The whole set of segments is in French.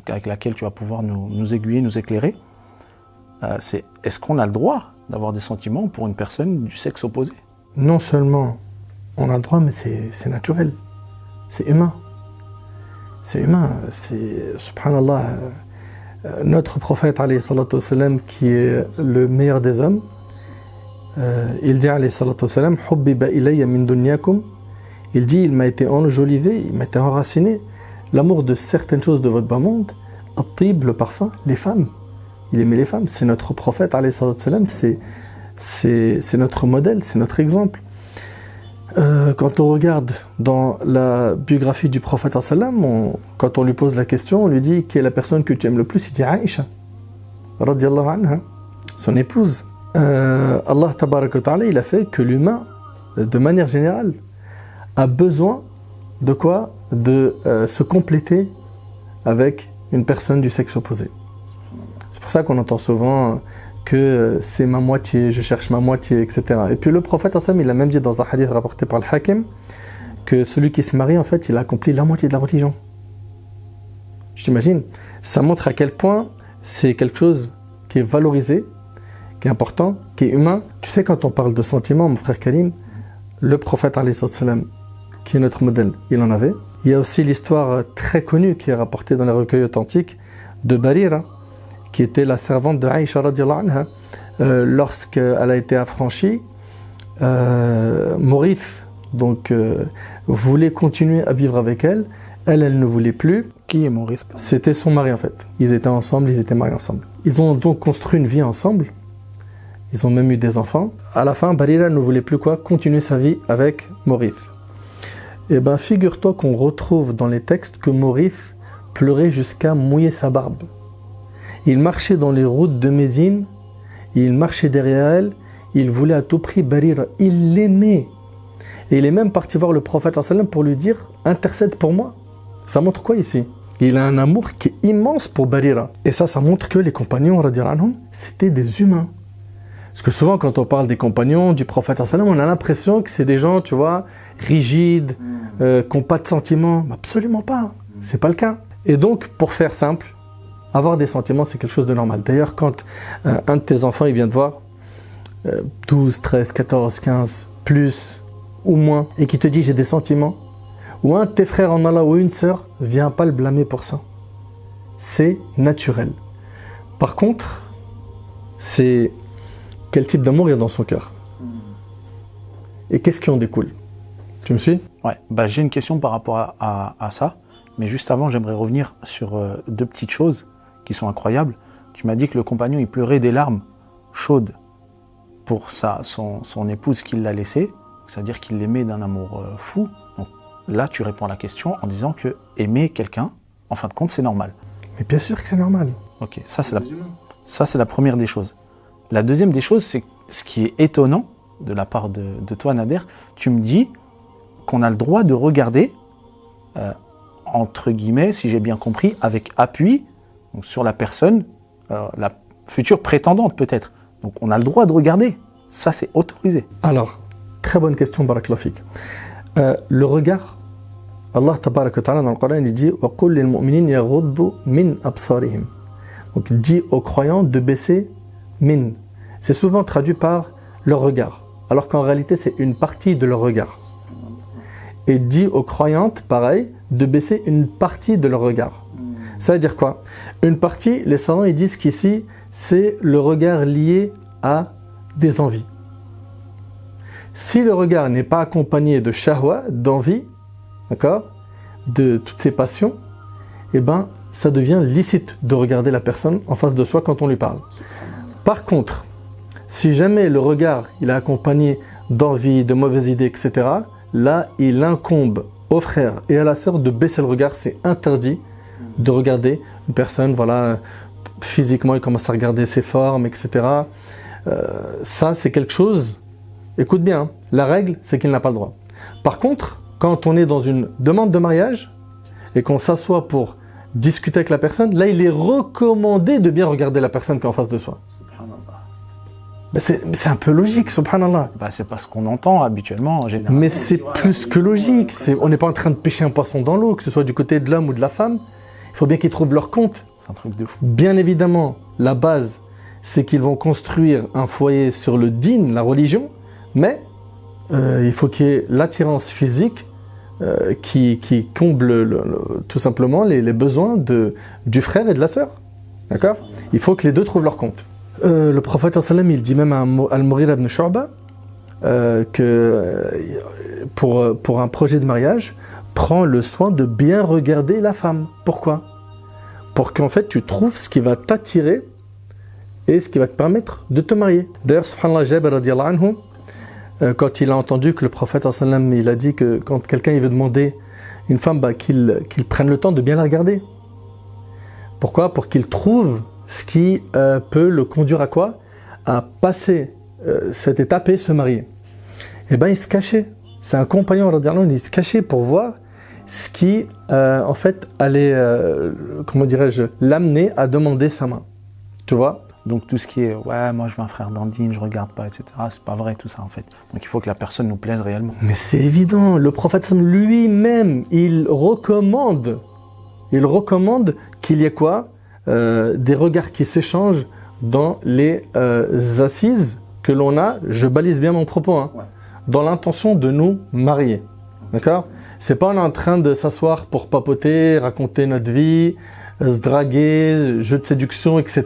avec laquelle tu vas pouvoir nous aiguiller, nous éclairer, c'est est-ce qu'on a le droit d'avoir des sentiments pour une personne du sexe opposé? Non seulement on a le droit, mais c'est naturel, c'est humain. C'est humain, c'est, subhanallah, notre prophète, alayhi salatu wassalam, qui est le meilleur des hommes, il dit, alayhi salatu wassalam, hubbiba ilayya min dunyakum, il dit, il m'a été enjolivé, il m'a été enraciné, l'amour de certaines choses de votre bas monde, at-tib, le parfum, les femmes. Il aimait les femmes, c'est notre prophète, alayhi salatu wassalam, c'est notre modèle, c'est notre exemple. Quand on regarde dans la biographie du prophète, quand on lui pose la question, on lui dit qui est la personne que tu aimes le plus, il dit Aïcha, radiyallahu anha, son épouse. Allah tabarak wa ta'ala, il a fait que l'humain, de manière générale, a besoin de quoi? De se compléter avec une personne du sexe opposé. C'est pour ça qu'on entend souvent que c'est ma moitié, je cherche ma moitié, etc. Et puis le prophète, il a même dit dans un hadith rapporté par le Hakim que celui qui se marie, en fait, il a accompli la moitié de la religion. Tu t'imagines? Ça montre à quel point c'est quelque chose qui est valorisé, qui est important, qui est humain. Tu sais, quand on parle de sentiments, mon frère Karim, le prophète, alayhi salam, qui est notre modèle, il en avait. Il y a aussi l'histoire très connue qui est rapportée dans les recueils authentiques de Barira, qui était la servante de Aïcha radiyallahu anha. Lorsqu'elle a été affranchie, Maurice voulait continuer à vivre avec elle. Elle ne voulait plus. Qui est Maurice? C'était son mari en fait. Ils étaient ensemble, ils étaient mariés ensemble. Ils ont donc construit une vie ensemble. Ils ont même eu des enfants. À la fin, Barira ne voulait plus continuer sa vie avec Maurice. Et bien, figure-toi qu'on retrouve dans les textes que Maurice pleurait jusqu'à mouiller sa barbe. Il marchait dans les routes de Médine, il marchait derrière elle, il voulait à tout prix Barira, il l'aimait. Et il est même parti voir le prophète pour lui dire « Intercède pour moi ». Ça montre quoi ici? Il a un amour qui est immense pour Barira. Et ça montre que les compagnons, c'était des humains. Parce que souvent, quand on parle des compagnons du prophète, on a l'impression que c'est des gens, tu vois, rigides, qui n'ont pas de sentiments. Absolument pas, c'est pas le cas. Et donc, pour faire simple, avoir des sentiments, c'est quelque chose de normal. D'ailleurs, quand un de tes enfants, il vient te voir, 12, 13, 14, 15, plus ou moins, et qui te dit « j'ai des sentiments », ou un de tes frères en Allah ou une sœur, viens pas le blâmer pour ça. C'est naturel. Par contre, c'est quel type d'amour il y a dans son cœur. Et qu'est-ce qui en découle? Tu me suis? Ouais, j'ai une question par rapport à ça, mais juste avant, j'aimerais revenir sur deux petites choses qui sont incroyables. Tu m'as dit que le compagnon, il pleurait des larmes chaudes pour son épouse qui l'a laissé, c'est-à-dire qu'il l'aimait d'un amour fou. Donc là, tu réponds à la question en disant que aimer quelqu'un, en fin de compte, c'est normal. Mais bien sûr que c'est normal. Ok, ça c'est la première des choses. La deuxième des choses, c'est ce qui est étonnant de la part de toi, Nader. Tu me dis qu'on a le droit de regarder, entre guillemets, si j'ai bien compris, avec appui donc sur la personne, la future prétendante peut-être. Donc on a le droit de regarder. Ça, c'est autorisé. Alors, très bonne question, Barakallahu fik. Le regard, Allah tabaraka wa ta'ala dans le Coran, il dit wa qul lil mu'minina yaghuddu min absarihim. Donc il dit aux croyants de baisser min. C'est souvent traduit par leur regard, alors qu'en réalité c'est une partie de leur regard. Et dit aux croyantes, pareil, de baisser une partie de leur regard. Ça veut dire quoi? Une partie, les savants ils disent qu'ici c'est le regard lié à des envies. Si le regard n'est pas accompagné de shahwa, d'envie, d'accord, de toutes ces passions, eh ben, ça devient licite de regarder la personne en face de soi quand on lui parle. Par contre, si jamais le regard il est accompagné d'envie, de mauvaises idées, etc., là, il incombe au frère et à la sœur de baisser le regard. C'est interdit de regarder une personne, voilà, physiquement, il commence à regarder ses formes, etc. Ça, c'est quelque chose, écoute bien, hein, la règle, c'est qu'il n'a pas le droit. Par contre, quand on est dans une demande de mariage et qu'on s'assoit pour discuter avec la personne, là, il est recommandé de bien regarder la personne qui est en face de soi. C'est un peu logique, subhanallah. C'est pas ce qu'on entend habituellement en général. Mais c'est plus que logique. On n'est pas en train de pêcher un poisson dans l'eau, que ce soit du côté de l'homme ou de la femme. Il faut bien qu'ils trouvent leur compte. C'est un truc de fou. Bien évidemment, la base, c'est qu'ils vont construire un foyer sur le din, la religion, mais il faut qu'il y ait l'attirance physique qui comble tout simplement les besoins du frère et de la sœur. D'accord ? Il faut que les deux trouvent leur compte. Le prophète sallam, il dit même à Al-Mughira ibn Shu'ba que pour un projet de mariage, prends le soin de bien regarder la femme. Pourquoi ? Pour qu'en fait tu trouves ce qui va t'attirer et ce qui va te permettre de te marier. D'ailleurs, subhanallah, Jabir radiyallahu anhu, quand il a entendu que le prophète sallam, il a dit que quand quelqu'un il veut demander une femme, qu'il prenne le temps de bien la regarder. Pourquoi ? Pour qu'il trouve ce qui peut le conduire à quoi ? À passer cette étape et se marier. Et bien il se cachait. C'est un compagnon radiyallahu anhu, il se cachait pour voir ce qui en fait allait, comment dirais-je, l'amener à demander sa main. Tu vois ? Donc tout ce qui est, ouais, moi je veux un frère dandine, je regarde pas, etc. C'est pas vrai tout ça en fait. Donc il faut que la personne nous plaise réellement. Mais c'est évident, le prophète lui-même, il recommande qu'il y ait quoi ? Des regards qui s'échangent dans les assises que l'on a, je balise bien mon propos, hein, ouais. Dans l'intention de nous marier. D'accord ? C'est pas on est en train de s'asseoir pour papoter, raconter notre vie, se draguer, jeu de séduction, etc.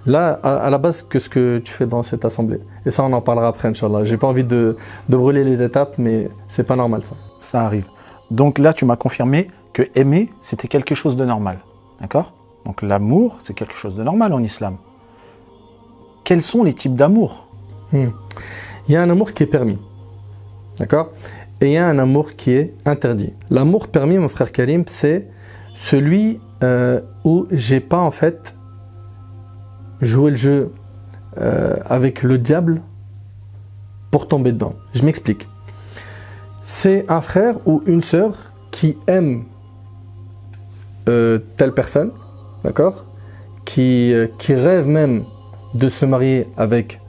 Là, à la base, qu'est-ce que tu fais dans cette assemblée ? Et ça, on en parlera après, Inch'Allah. J'ai pas envie de brûler les étapes, mais c'est pas normal, ça. Ça arrive. Donc là, tu m'as confirmé que aimer, c'était quelque chose de normal. D'accord ? Donc l'amour, c'est quelque chose de normal en islam. Quels sont les types d'amour ? Il y a un amour qui est permis. D'accord ? Et il y a un amour qui est interdit. L'amour permis, mon frère Karim, c'est celui où j'ai pas en fait joué le jeu avec le diable pour tomber dedans. Je m'explique. C'est un frère ou une sœur qui aime telle personne, d'accord, qui rêve même de se marier avec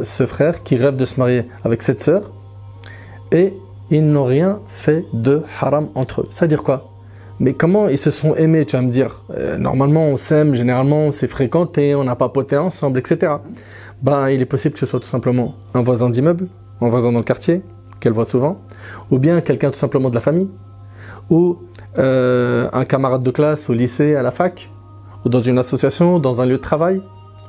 ce frère, qui rêve de se marier avec cette sœur, et ils n'ont rien fait de haram entre eux. Ça veut dire quoi ? Mais comment ils se sont aimés, tu vas me dire ? Normalement, on s'aime, généralement, on s'est fréquenté, on a papoté ensemble, etc. Ben, il est possible que ce soit tout simplement un voisin d'immeuble, un voisin dans le quartier, qu'elle voit souvent, ou bien quelqu'un tout simplement de la famille, ou un camarade de classe au lycée, à la fac, ou dans une association, dans un lieu de travail,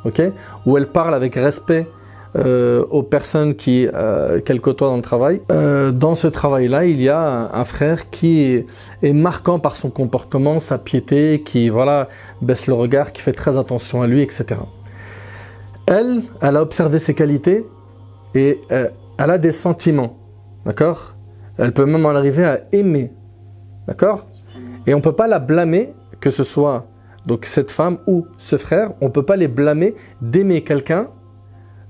okay, où elle parle avec respect aux personnes qu'elle côtoie dans le travail. Dans ce travail-là, il y a un frère qui est marquant par son comportement, sa piété, qui baisse le regard, qui fait très attention à lui, etc. Elle a observé ses qualités et elle a des sentiments, d'accord ? Elle peut même en arriver à aimer, d'accord ? Et on ne peut pas la blâmer, que ce soit donc cette femme ou ce frère, on ne peut pas les blâmer d'aimer quelqu'un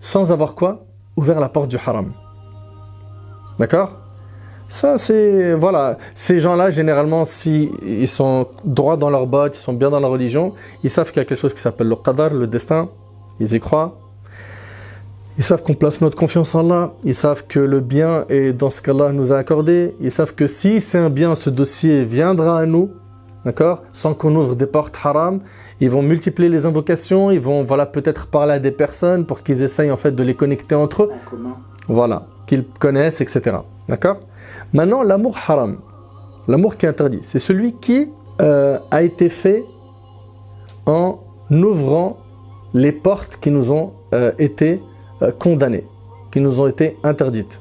sans avoir quoi ? Ouvert la porte du haram. D'accord ? Ça, c'est... Voilà. Ces gens-là, généralement, s'ils sont droits dans leurs bottes, ils sont bien dans la religion, ils savent qu'il y a quelque chose qui s'appelle le qadar, le destin. Ils y croient. Ils savent qu'on place notre confiance en Allah. Ils savent que le bien est dans ce qu'Allah nous a accordé. Ils savent que si c'est un bien, ce dossier viendra à nous. D'accord ? Sans qu'on ouvre des portes haram. Ils vont multiplier les invocations, ils vont peut-être parler à des personnes pour qu'ils essayent en fait de les connecter entre eux. En commun. Voilà, qu'ils connaissent, etc. D'accord ? Maintenant, l'amour haram, l'amour qui est interdit, c'est celui qui a été fait en ouvrant les portes qui nous ont été condamnées, qui nous ont été interdites.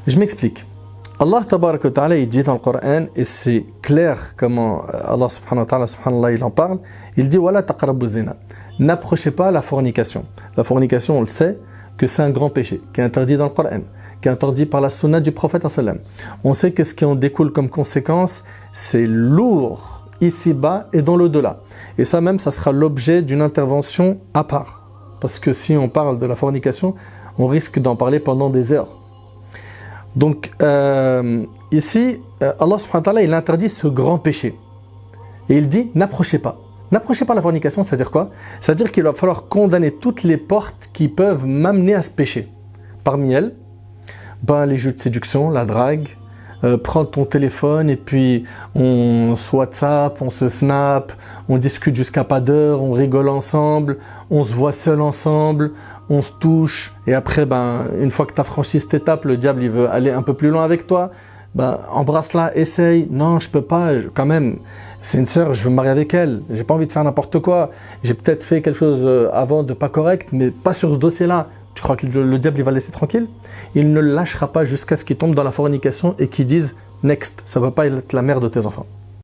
Je m'explique. Allah tabarak wa ta'ala, il dit dans le Coran, et c'est clair comment Allah subhanahu wa ta'ala, subhanallah, il en parle, il dit « Wala taqrabu zina » n'approchez pas la fornication. La fornication, on le sait, que c'est un grand péché, qui est interdit dans le Coran, qui est interdit par la sunna du prophète sallam. On sait que ce qui en découle comme conséquence, c'est lourd ici-bas et dans l'au-delà. Et ça même, ça sera l'objet d'une intervention à part. Parce que si on parle de la fornication, on risque d'en parler pendant des heures. Donc ici, Allah subhanahu wa ta'ala, il interdit ce grand péché. Et il dit, n'approchez pas. N'approchez pas la fornication, c'est-à-dire quoi ? C'est-à-dire qu'il va falloir condamner toutes les portes qui peuvent m'amener à ce péché. Parmi elles, les jeux de séduction, la drague, prendre ton téléphone et puis on se WhatsApp, on se Snap, on discute jusqu'à pas d'heure, on rigole ensemble, on se voit seul ensemble, on se touche et après une fois que tu as franchi cette étape, le diable il veut aller un peu plus loin avec toi, embrasse-la, essaye. Non, je peux pas, quand même. C'est une sœur, je veux me marier avec elle. J'ai pas envie de faire n'importe quoi. J'ai peut-être fait quelque chose avant de pas correct, mais pas sur ce dossier-là. Tu crois que le diable il va le laisser tranquille? Il ne le lâchera pas jusqu'à ce qu'il tombe dans la fornication et qu'il dise next. Ça va pas être la mère de tes enfants.